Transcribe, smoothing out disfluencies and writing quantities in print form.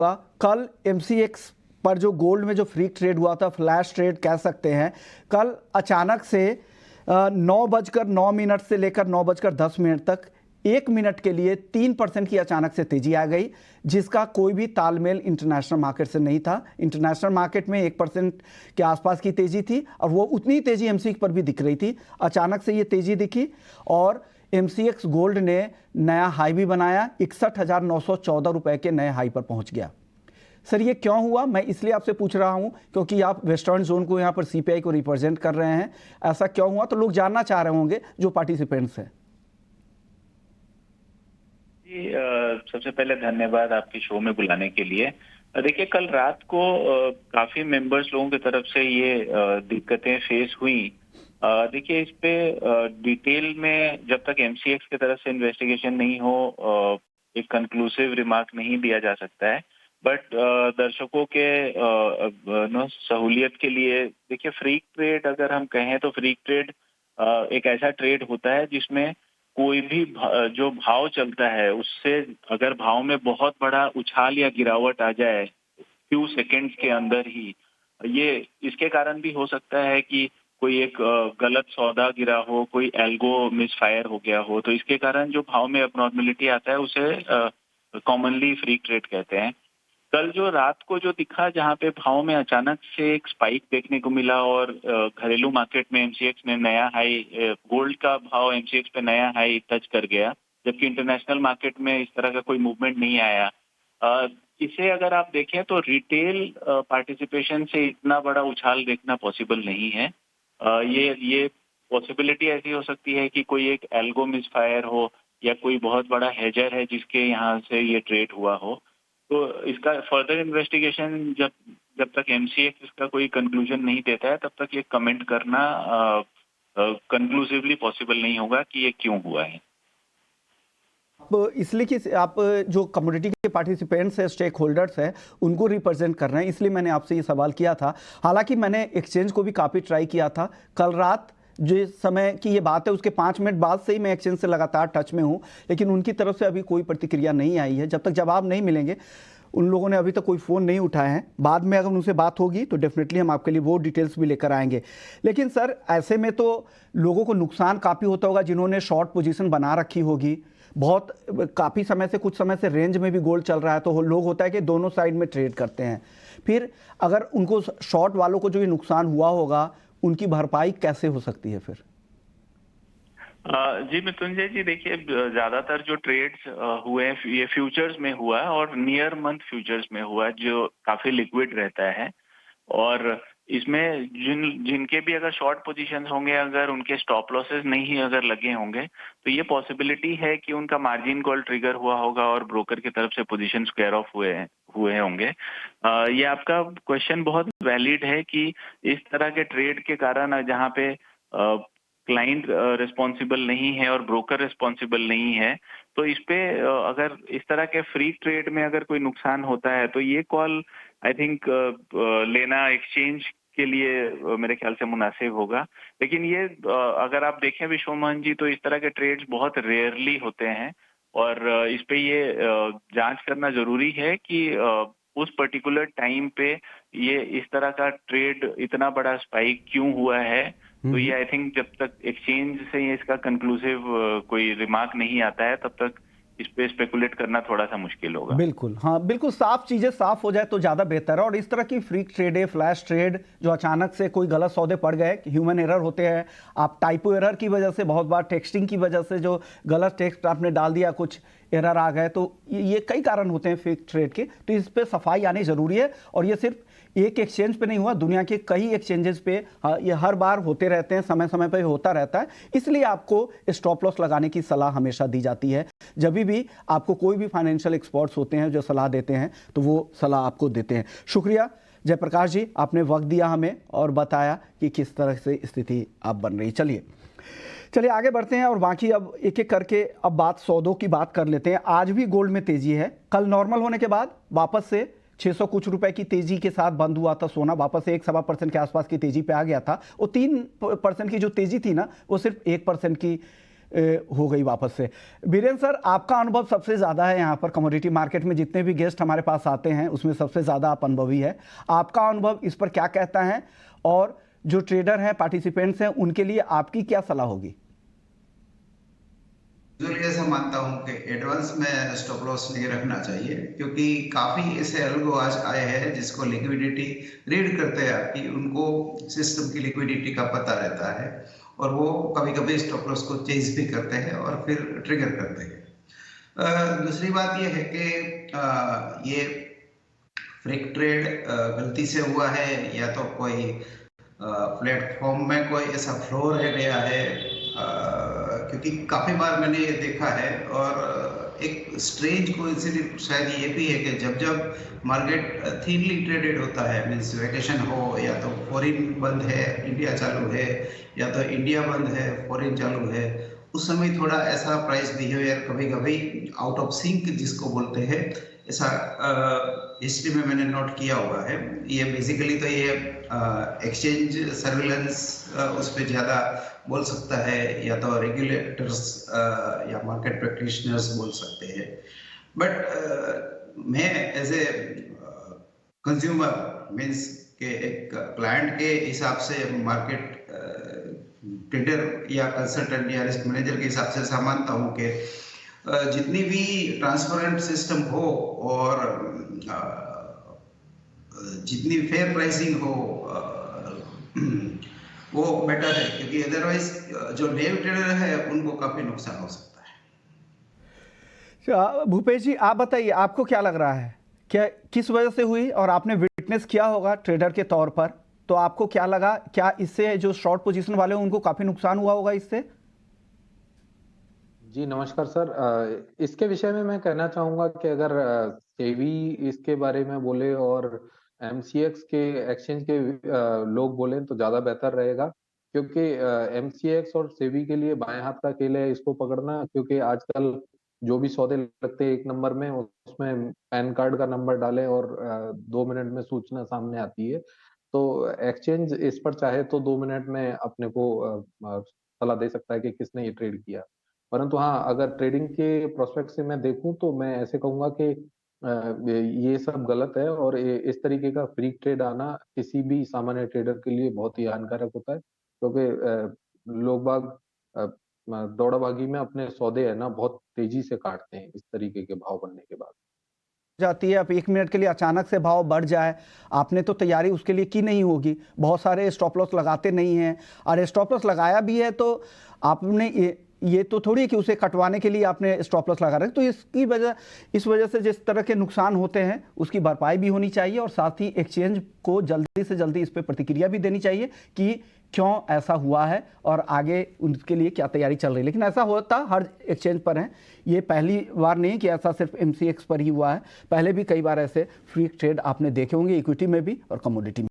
हुआ कल एमसीएक्स पर जो गोल्ड में जो फ्री ट्रेड हुआ था, फ्लैश ट्रेड कह सकते हैं, कल अचानक से 9:09 से लेकर 9:10 तक 1 मिनट के लिए 3% की अचानक से तेजी आ गई, जिसका कोई भी तालमेल इंटरनेशनल मार्केट से नहीं था। इंटरनेशनल मार्केट में 1% के आसपास की तेजी थी और वो उतनी तेजी एमसीएक्स पर भी दिख रही थी। अचानक से ये तेजी दिखी और एमसीएक्स गोल्ड ने नया हाई भी बनाया, 61,914 रुपए के नए हाई पर पहुंच गया। सर ये क्यों हुआ, मैं इसलिए आपसे पूछ रहा हूं क्योंकि आप वेस्टर्न जोन को यहाँ पर सीपीआई को रिप्रेजेंट कर रहे हैं। ऐसा क्यों हुआ, तो लोग जानना चाह रहे होंगे जो पार्टिसिपेंट्स हैं। जी, सबसे पहले धन्यवाद आपकी शो में बुलाने के लिए। देखिए, कल रात को काफी मेंबर्स लोगों की तरफ से ये दिक्कतें फेस हुई। देखिए, इस पे डिटेल में जब तक एमसीएक्स की तरफ से इन्वेस्टिगेशन नहीं हो एक कंक्लूसिव रिमार्क नहीं दिया जा सकता है। बट दर्शकों के सहूलियत के लिए देखिए, फ्री ट्रेड अगर हम कहें तो फ्री ट्रेड एक ऐसा ट्रेड होता है जिसमें कोई भी जो भाव चलता है उससे अगर भाव में बहुत बड़ा उछाल या गिरावट आ जाए फ्यू सेकेंड्स के अंदर ही, ये इसके कारण भी हो सकता है कि कोई एक गलत सौदा गिरा हो, कोई एल्गो मिसफायर हो गया हो, तो इसके कारण जो भाव में अबनॉर्मलिटी आता है उसे कॉमनली फ्री ट्रेड कहते हैं। कल जो रात को जो दिखा, जहां पे भाव में अचानक से एक स्पाइक देखने को मिला और घरेलू मार्केट में एमसीएक्स ने नया हाई, गोल्ड का भाव एमसीएक्स पे नया हाई टच कर गया, जबकि इंटरनेशनल मार्केट में इस तरह का कोई मूवमेंट नहीं आया। इसे अगर आप देखें तो रिटेल पार्टिसिपेशन से इतना बड़ा उछाल देखना पॉसिबल नहीं है। ये पॉसिबिलिटी ऐसी हो सकती है कि कोई एक एल्गो मिसफायर हो या कोई बहुत बड़ा हेजर है जिसके यहाँ से ये ट्रेड हुआ हो। तो इसका फर्दर इन्वेस्टिगेशन जब तक एमसीएक्स इसका कोई कंक्लूजन नहीं देता है, तब तक ये कमेंट करना कंक्लूसिवली पॉसिबल नहीं होगा कि ये क्यों हुआ है। इसलिए कि आप जो कम्युनिटी के पार्टिसिपेंट्स हैं, स्टेक होल्डर्स हैं, उनको रिप्रेजेंट कर रहे हैं, इसलिए मैंने आपसे ये सवाल किया था। हालांकि मैंने एक्सचेंज को भी काफ़ी ट्राई किया था कल रात, जिस समय की ये बात है उसके 5 मिनट बाद से ही मैं एक्सचेंज से लगातार टच में हूँ, लेकिन उनकी तरफ से अभी कोई प्रतिक्रिया नहीं आई है। जब तक जवाब नहीं मिलेंगे, उन लोगों ने अभी तक कोई फ़ोन नहीं उठाए हैं, बाद में अगर उनसे बात होगी तो डेफिनेटली हम आपके लिए वो डिटेल्स भी लेकर आएंगे। लेकिन सर, ऐसे में तो लोगों को नुकसान काफ़ी होता होगा जिन्होंने शॉर्ट पोजीशन बना रखी होगी। बहुत काफ़ी समय से, कुछ समय से रेंज में भी गोल्ड चल रहा है, तो लोग होता है कि दोनों साइड में ट्रेड करते हैं। फिर अगर उनको शॉर्ट वालों को जो ये नुकसान हुआ होगा, उनकी भरपाई कैसे हो सकती है फिर? जी मृत्युंजय जी, देखिए, ज्यादातर जो ट्रेड्स हुए हैं ये फ्यूचर्स में हुआ है और नियर मंथ फ्यूचर्स में हुआ है, जो काफी लिक्विड रहता है। और इसमें जिनके भी अगर शॉर्ट पोजीशंस होंगे, अगर उनके स्टॉप लॉसेस नहीं अगर लगे होंगे, तो ये पॉसिबिलिटी है कि उनका मार्जिन कॉल ट्रिगर हुआ होगा और ब्रोकर की तरफ से पोजीशन स्क्वायर ऑफ हुए होंगे। ये आपका क्वेश्चन बहुत वैलिड है कि इस तरह के ट्रेड के कारण जहाँ पे क्लाइंट रिस्पॉन्सिबल नहीं है और ब्रोकर रिस्पॉन्सिबल नहीं है, तो इस पे अगर इस तरह के फ्री ट्रेड में अगर कोई नुकसान होता है तो ये कॉल आई थिंक लेना एक्सचेंज के लिए मेरे ख्याल से मुनासिब होगा। लेकिन ये अगर आप देखें विश्वमोहन जी, तो इस तरह के ट्रेड्स बहुत रेयरली होते हैं और इस पे ये जांच करना जरूरी है कि उस पर्टिकुलर टाइम पे ये इस तरह का ट्रेड इतना बड़ा स्पाइक क्यों हुआ है। तो ये आई थिंक जब तक एक्सचेंज से इसका कंक्लूसिव कोई रिमार्क नहीं आता है, तब तक इस पे स्पेकुलेट करना थोड़ा सा मुश्किल होगा। बिल्कुल, हाँ बिल्कुल, साफ चीज़ें साफ हो जाए तो ज़्यादा बेहतर है। और इस तरह की फ्री ट्रेड, फ्लैश ट्रेड जो अचानक से कोई गलत सौदे पड़ गए, ह्यूमन एरर होते हैं, आप टाइपो एरर की वजह से, बहुत बार टेक्सटिंग की वजह से जो गलत टेक्स्ट आपने डाल दिया, कुछ एरर आ गए, तो ये कई कारण होते हैं फ्री ट्रेड के। तो इस पर सफाई आनी ज़रूरी है। और ये सिर्फ एक एक्सचेंज पे नहीं हुआ, दुनिया के कई एक्सचेंजेस पे ये हर बार होते रहते हैं, समय समय पे होता रहता है। इसलिए आपको स्टॉप लॉस लगाने की सलाह हमेशा दी जाती है। जब भी आपको कोई भी फाइनेंशियल एक्सपर्ट्स होते हैं जो सलाह देते हैं, तो वो सलाह आपको देते हैं। शुक्रिया जयप्रकाश जी, आपने वक्त दिया हमें और बताया कि किस तरह से स्थिति अब बन रही। चलिए आगे बढ़ते हैं और बाकी अब एक एक करके अब बात सौदों की बात कर लेते हैं। आज भी गोल्ड में तेजी है। कल नॉर्मल होने के बाद वापस से 600 कुछ रुपए की तेजी के साथ बंद हुआ था सोना, वापस से 1-1.25% के आसपास की तेजी पे आ गया था। वो 3% की जो तेजी थी ना, वो सिर्फ 1% की हो गई वापस से। बीरेन सर, आपका अनुभव सबसे ज़्यादा है यहाँ पर कमोडिटी मार्केट में, जितने भी गेस्ट हमारे पास आते हैं उसमें सबसे ज़्यादा आप अनुभवी है। आपका अनुभव इस पर क्या कहता है, और जो ट्रेडर हैं, पार्टिसिपेंट्स हैं, उनके लिए आपकी क्या सलाह होगी? ऐसा मानता हूं कि एडवांस में स्टॉप लॉस नहीं रखना चाहिए, क्योंकि काफी ऐसे अल्गो आज आए हैं जिसको लिक्विडिटी रीड करते हैं आपकी, उनको सिस्टम की लिक्विडिटी का पता रहता है और वो कभी कभी स्टॉप लॉस को चेंज भी करते हैं और फिर ट्रिगर करते हैं। दूसरी बात यह है कि ये फ्रिक ट्रेड गलती से हुआ है या तो कोई प्लेटफॉर्म में कोई ऐसा फ्लो रह गया है, क्योंकि काफी बार मैंने ये देखा है। और एक स्ट्रेंज कोइंसिडेंट शायद ये भी है कि जब जब मार्केट थीनली ट्रेडेड होता है, मीन्स वेकेशन हो या तो फॉरेन बंद है इंडिया चालू है, या तो इंडिया बंद है फॉरेन चालू है, उस समय थोड़ा ऐसा प्राइस बिहेवियर कभी कभी आउट ऑफ सिंक जिसको बोलते हैं, ऐसा हिस्ट्री में मैंने नोट किया हुआ है। ये बेसिकली तो ये एक्सचेंज सर्विलेंस उस पर ज़्यादा बोल सकता है, या तो रेगुलेटर्स या मार्केट प्रैक्टिशनर्स बोल सकते हैं। बट मैं एज ए कंज्यूमर मीन्स के एक क्लाइंट के हिसाब से मार्केट ट्रेडर या कंसल्टेंट या रिस्क मैनेजर के हिसाब से ऐसा मानता हूँ कि जितनी भी ट्रांसपेरेंट सिस्टम हो और जितनी फेयर प्राइसिंग हो वो बेटर है, क्योंकि अदरवाइज जो नेव ट्रेडर है उनको काफी नुकसान हो सकता है। भूपेश जी, आप बताइए, आपको क्या लग रहा है, क्या किस वजह से हुई, और आपने विटनेस किया होगा ट्रेडर के तौर पर, तो आपको क्या लगा, क्या इससे जो शॉर्ट पोजीशन वाले हैं उनको काफी नुकसान हुआ होगा इससे? जी नमस्कार सर। इसके विषय में मैं कहना चाहूंगा कि अगर सेबी इसके बारे में बोले और एमसीएक्स के एक्सचेंज के लोग बोले तो ज्यादा बेहतर रहेगा, क्योंकि एमसीएक्स और सेबी के लिए बाएं हाथ का खेल है इसको पकड़ना, क्योंकि आजकल जो भी सौदे लगते हैं एक नंबर में, उसमें पैन कार्ड का नंबर डालें और 2 मिनट में सूचना सामने आती है। तो एक्सचेंज इस पर चाहे तो 2 मिनट में अपने को सलाह दे सकता है कि किसने ये ट्रेड किया। परंतु हाँ, अगर ट्रेडिंग के प्रोस्पेक्ट से मैं देखूं तो मैं ऐसे कहूंगा कि ये सब गलत है, और इस तरीके का फ्री ट्रेड आना किसी भी सामान्य ट्रेडर के लिए बहुत ही हानिकारक होता है, क्योंकि लोग बाग दौड़ाभागी में अपने सौदे है ना बहुत तेजी से काटते हैं इस तरीके के भाव बनने के बाद। जाती है, अब 1 मिनट के लिए अचानक से भाव बढ़ जाए, आपने तो तैयारी उसके लिए की नहीं होगी, बहुत सारे स्टॉप लॉस लगाते नहीं हैं, और स्टॉप लॉस लगाया भी है तो आपने ये तो थोड़ी है कि उसे कटवाने के लिए आपने स्टॉप लॉस लगा रहे, तो इस वजह से जिस तरह के नुकसान होते हैं उसकी भरपाई भी होनी चाहिए, और साथ ही एक्सचेंज को जल्दी से जल्दी इस पर प्रतिक्रिया भी देनी चाहिए कि क्यों ऐसा हुआ है और आगे उनके लिए क्या तैयारी चल रही है। लेकिन ऐसा होता हर एक्सचेंज पर है, ये पहली बार नहीं कि ऐसा सिर्फ एमसीएक्स पर ही हुआ है, पहले भी कई बार ऐसे फ्री ट्रेड आपने देखे होंगे, इक्विटी में भी और कमोडिटी में।